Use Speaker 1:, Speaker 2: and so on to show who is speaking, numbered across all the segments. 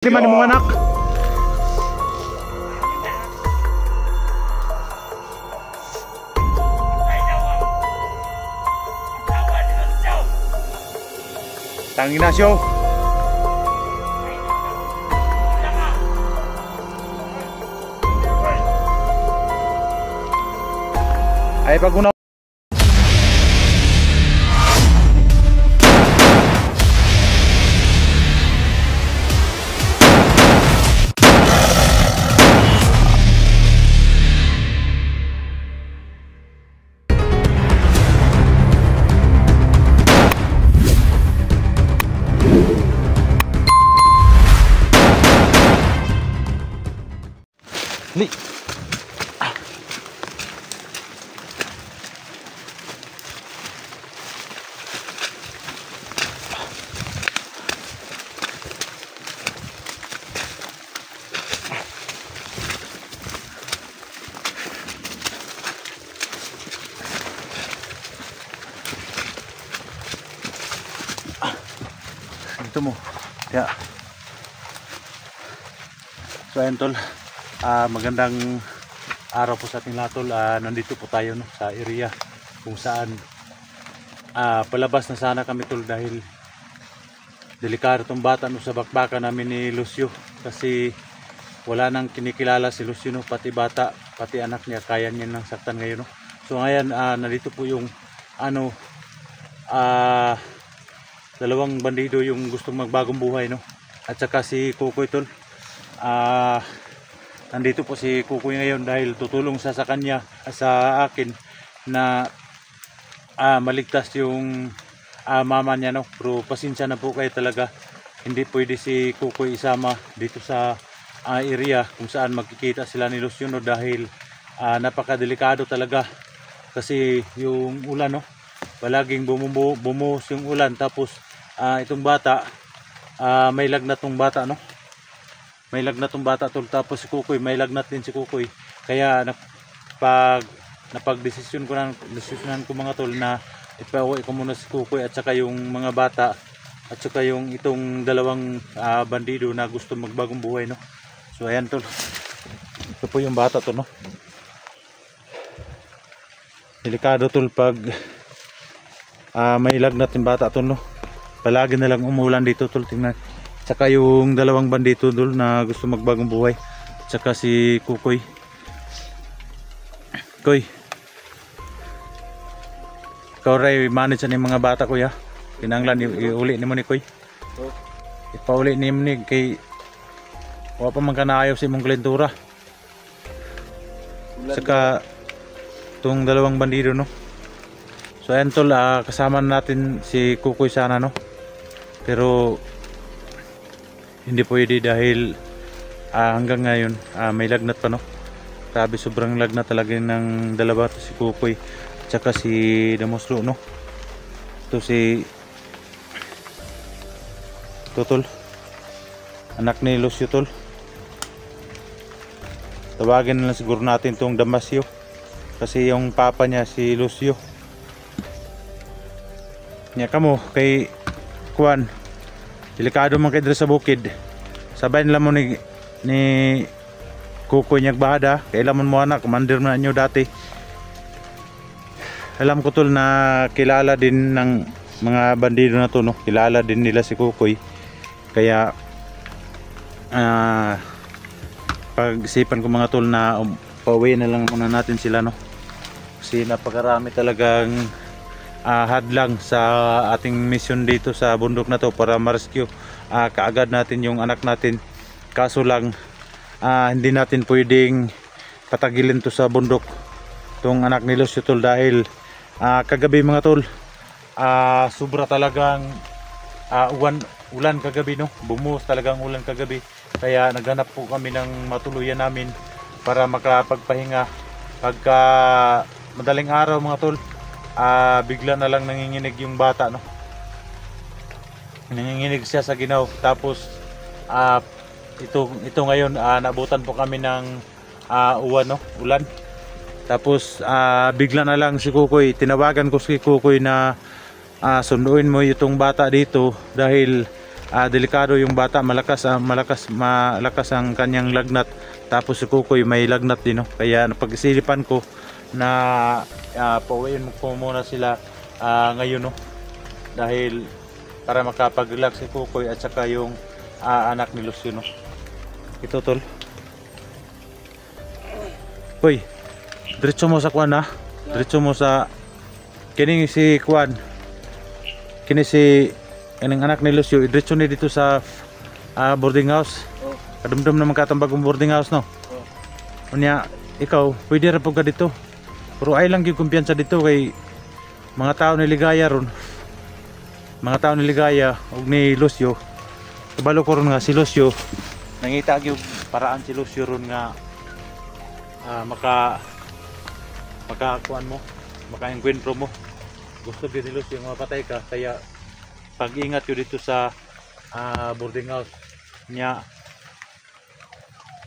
Speaker 1: Lima ni mong anak. Tang Ignacio. Ay paguna. Li. Ito mo. Ya. So ayan tol. Magandang araw po sa ating lahat tol. Nandito po tayo no, sa area kung saan palabas na sana kami tol dahil delikado tong bata no, sa bakbakan namin ni Lucio kasi wala nang kinikilala si Lucio no, pati bata pati anak niya kaya niya nang saktan ngayon no. So ngayon nandito po yung dalawang bandido yung gustong magbagong buhay no, at saka si Kukoy tol. Nandito po si Kukoy ngayon dahil tutulong sa kanya sa akin na maligtas yung mama niya no. Pero pasensya na po kayo talaga, hindi pwede si Kukoy isama dito sa area kung saan magkikita sila ni Lucio no, dahil napakadelikado talaga kasi yung ulan no, palaging bumuhos yung ulan, tapos itong bata may lagnat tong bata no. May lagnat tong bata tol, tapos si Kukoy may lagnat din si Kukoy. Kaya napagdesisyon ko mga tol na ipauwi ko muna si Kukoy at saka yung mga bata at saka yung itong dalawang bandido na gusto magbagong buhay no. So ayan tol. Ito po yung bata to no. Delikado tol pag may lagnat yung bata tol no. Palagi na lang umulan dito tol, tingnan. Saka yung dalawang bandito dul na gusto magbagong buhay. Saka si Kukoy. Koy. Ikaw ray manage ni mga bata kuya. Kinanglan iuli ni mo ni Koy. Ipauli ni mo ni kay wa pa man kanaayo sa imong klentura. Saka tong dalawang bandido no. So ayan tol, kasama natin si Kukoy sana no. Pero hindi pwede dahil hanggang ngayon may lagnat pa no. Grabe, sobrang lagnat talaga ng dalawa to, si Kukoy at saka si Damoslo no. Ito si Totol, anak ni Lucio tol. Tawagin na lang siguro natin tong Damasio kasi yung papa niya si Lucio. Nya kamo kay Kuan, delikado man kay dira sa bukid. Sabay nila mo ni Kukoy niyag bahada. Kailan mo anak, commander na nyo dati. Alam ko tol na kilala din ng mga bandido na to no. Kilala din nila si Kukoy. Kaya pag-isipan ko mga tol na pauwi na lang muna natin sila no. Kasi napakarami talagang hadlang sa ating mission dito sa bundok na to para ma-rescue kaagad natin yung anak natin. Kaso lang hindi natin pwedeng patagilin to sa bundok tong anak ni Lucio tol dahil kagabi mga tol sobra talagang ulan kagabi no. Bumuhos talagang ulan kagabi, kaya naghanap po kami ng matuluyan namin para makapagpahinga. Pagka madaling araw mga tol, bigla na lang nanginginig yung bata no. Nanginginig siya sa ginaw, tapos ito ngayon nabutan po kami ng ulan. Tapos bigla na lang si Kukoy, tinawagan ko si Kukoy na sunduin mo itong bata dito dahil delikado yung bata, malakas ang kanyang lagnat, tapos si Kukoy may lagnat din, no? Kaya napag-isilipan ko na pauwiin ko muna sila ngayon, no? Dahil para makapag-relax si Kukoy at saka yung anak ni Lucio, no? Ito tol. Hoy, diretso mo sa kuan, ha? Diretso mo sa kining si kuan. Kini si kaning anak ni Lucio, diretso ni dito sa boarding house.
Speaker 2: Oh.
Speaker 1: Kadumdum na magkatambag ang boarding house, no?
Speaker 2: Oh.
Speaker 1: Unya, ikaw, pwede ra po ka dito. Pero ay lang yung kumpiyansa dito kay mga tao ni Ligaya ron. Mga tao ni Ligaya ug ni Lucio. Kabalo ko ron nga si Lucio. Nangita gyud paraan si Lucio ron nga makakuan mo, maka-encuentro mo. Gusto gyud ni Lucio nga mapatay ka, kaya pag-ingat yun dito sa boarding house niya.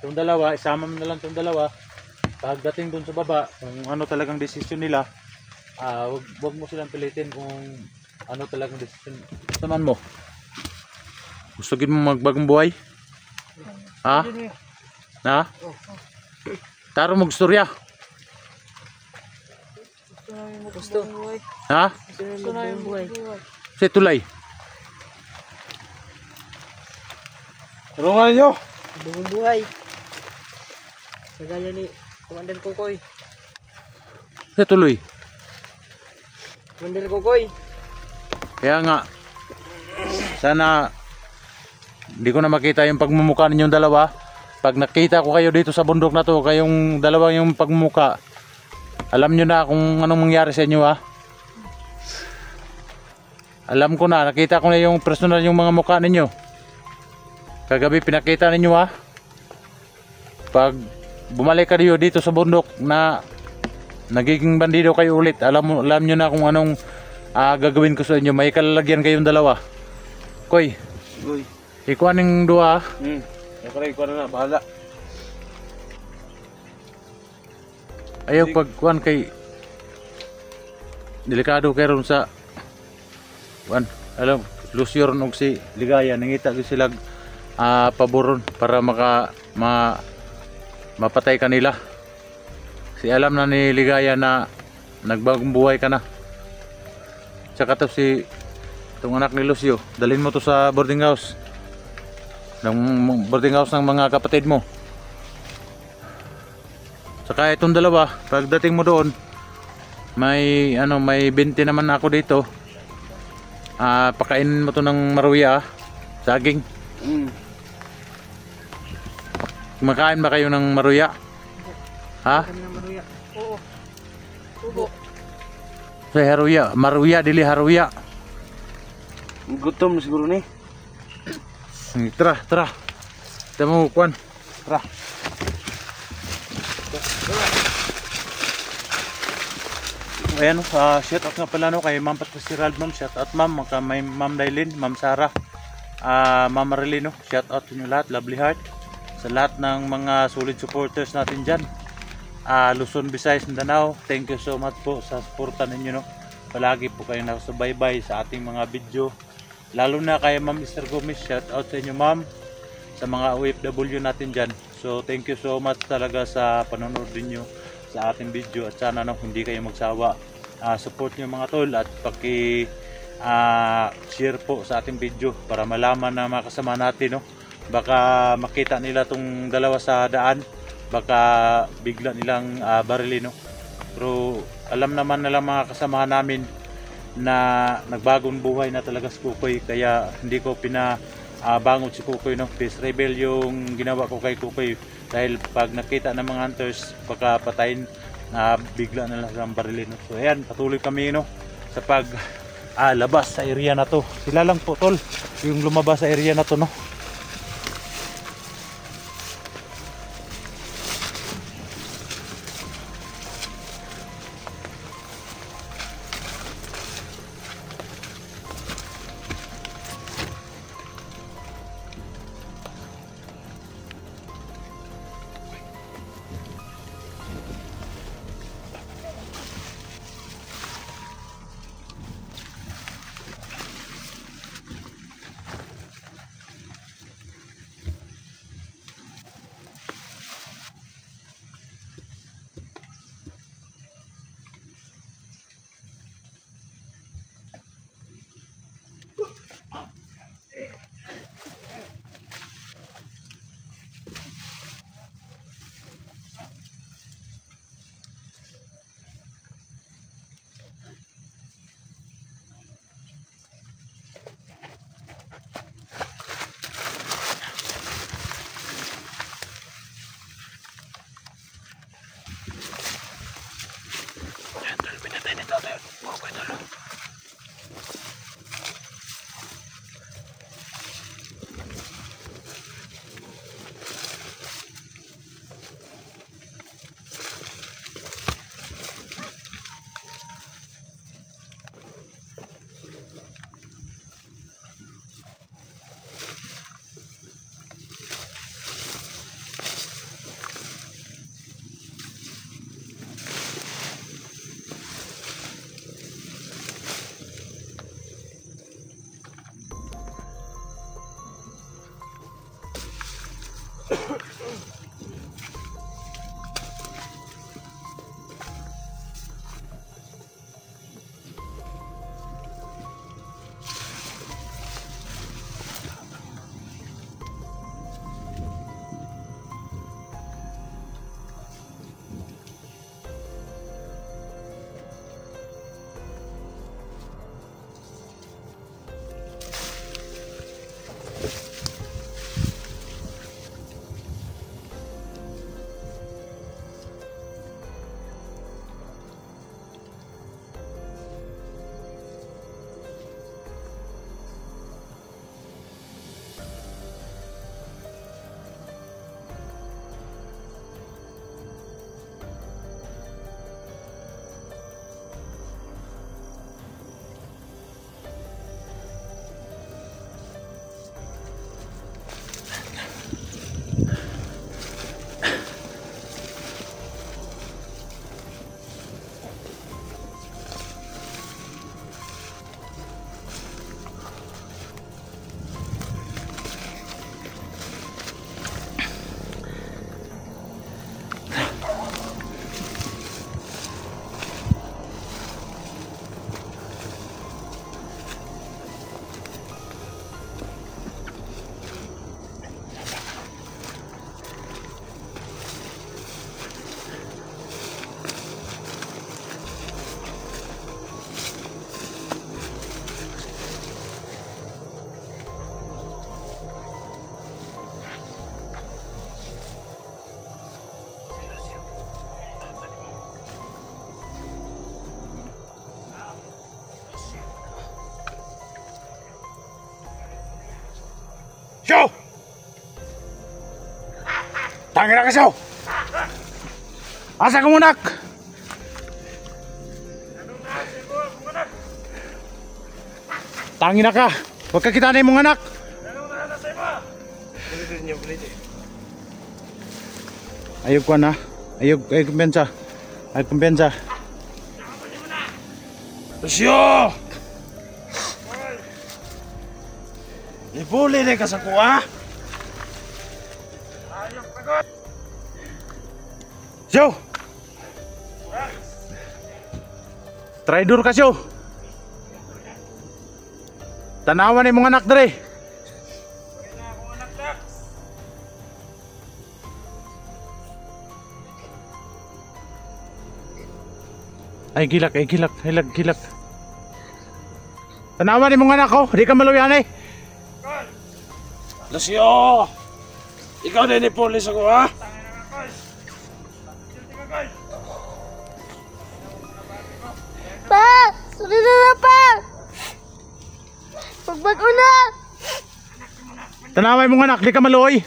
Speaker 1: Itong dalawa, isama mo na lang itong dalawa. Pagdating dun sa baba, kung ano talagang desisyon nila, wag mo silang pilitin kung ano talagang desisyon. Saman mo? Gusto gid mo magbagong buhay? Ha? Na? Taro mo istorya?
Speaker 2: Gusto.
Speaker 1: Ha?
Speaker 2: Gusto na yung buhay.
Speaker 1: Si Tulay.
Speaker 3: Tulungan nyo!
Speaker 2: Buong buhay. Kagaya ni Komandan Kukoy.
Speaker 1: Si Tuloy.
Speaker 2: Komandan Kukoy.
Speaker 1: Kaya nga, sana hindi ko na makita yung pagmumukha ninyong dalawa. Pag nakita ko kayo dito sa bundok na to, kayong dalawa yung pagmumukha, alam nyo na kung anong mangyari sa inyo, ha. Alam ko na, nakita ko na yung personal yung mga mukha ninyo. Kagabi pinakita ninyo, ha. Pag bumalik kayo dito sa bundok na nagiging bandido kayo ulit, alam nyo na kung anong gagawin ko sa inyo. May kalalagyan kayong dalawa. Koy,
Speaker 3: Uy.
Speaker 1: ikuha ng dua.
Speaker 3: Ikaw na, bahala.
Speaker 1: Ayaw pagkuhan kay delikado kay ron sa kuan. Alam, Lucio ron og si Ligaya nangita gyud sila paboron para mapatay kanila. Si alam na ni Ligaya na nagbagong buhay ka na. Tsaka to si itong anak ni Lucio, dalhin mo to sa boarding house. Ng boarding house ng mga kapatid mo. Saka itong dalawa, pagdating mo doon, may 20 naman ako dito. Pakainin mo to ng maruya, saging. Kumakain ba kayo ng maruya? Ha?
Speaker 2: Oo. Ubo.
Speaker 1: Sa haruya, maruya dili haruya.
Speaker 3: Gutom na siguro ni.
Speaker 1: Tara. Kita mo kuan. Tara. Ayan, shout out nga pala no kay Ma'am Patricia Raldman, shout out ma'am, may Ma'am Dailin, Ma'am Sarah, Ma'am Marilino, shout out sa inyo lahat, lovely heart, sa lahat ng mga solid supporters natin dyan, Luzon, Visayas, Mindanao, thank you so much po sa suporta ninyo, no. Palagi po kayo nakasubaybay sa ating mga video, lalo na kay Ma'am Esther Gomez, shout out sa inyo ma'am, sa mga OFW natin dyan. So thank you so much talaga sa panonood ninyo sa ating video, at sana no, hindi kayo magsawa, support nyo mga tol, at paki share po sa ating video para malaman na mga kasama natin, no. Baka makita nila tong dalawa sa daan, baka bigla nilang barilin, no. Pero alam naman nila mga kasama namin na nagbagong buhay na talaga si Kukoy, kaya hindi ko pinabangon si Kukoy, no. Peace rebel yung ginawa ko kay Kukoy, dahil pag nakita ng mga hunters baka patayin, bigla na lang barilin, no. So ayan, patuloy kami, no, sa pag labas sa area na to. Sila lang po tol yung lumabas sa area na to, no. Siyo! Tangin na ka, Siyo! Asa ka munak? Tangin na ka! Huwag ka kita na yung mga anak! Ayog ko na. Ayog kumpensa. Ayog kumpensa.
Speaker 3: Siyo! Ibuli na ka sa kuha.
Speaker 1: Siyo! Traidor ka, Siyo! Tanawan yung mga anak dere. Ay gilak, gilak. Tanawan yung mga anak ko, di ka maluyan eh.
Speaker 3: Lasyo! Ikaw na inipuli sa kuha.
Speaker 4: Pa! Sunod na pa! Pagbago na!
Speaker 1: Tanawan yung mga anak, di ka maluoy.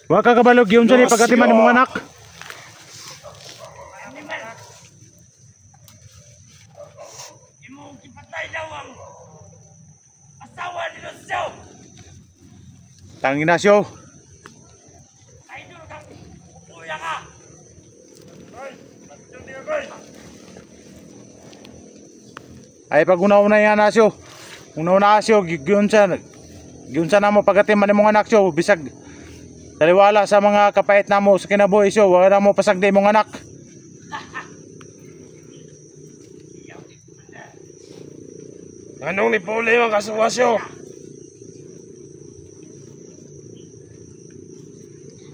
Speaker 1: Huwag ka kabalog yun dyan pagkatiman ng mga anak. Tangin na, Siyo. Ay pag una-una yan na, Siyo. Una-una, Siyo, giyon sa namo pagkatiman ng mga anak, Siyo. Bisag taliwala sa mga kapait namo sa kinabuhi, Siyo. Wala mo pasagdi mong anak.
Speaker 3: Anong nipuli ang kasuwasyo?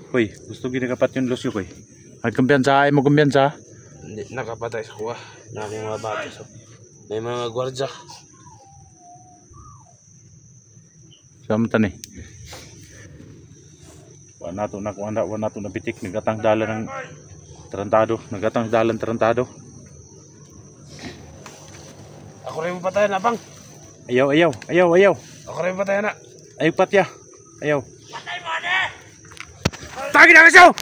Speaker 1: Hoy, gusto ginagapat yung Lucio, koy. Magkumpiyansa, ay mo kumpiyansa.
Speaker 3: Hindi, nakapatay sa kuha. Na akong mga bata. So, may mga gwardya.
Speaker 1: Samtan eh. Wala nato na bitik. Nagatang dalan ng tarantado.
Speaker 3: Ako rin patayan na, bang.
Speaker 1: Ayaw.
Speaker 3: Ako rin patayan na.
Speaker 1: Ayaw patya. Ayaw. Patay mo, ade! Tagi na ka, Siyo!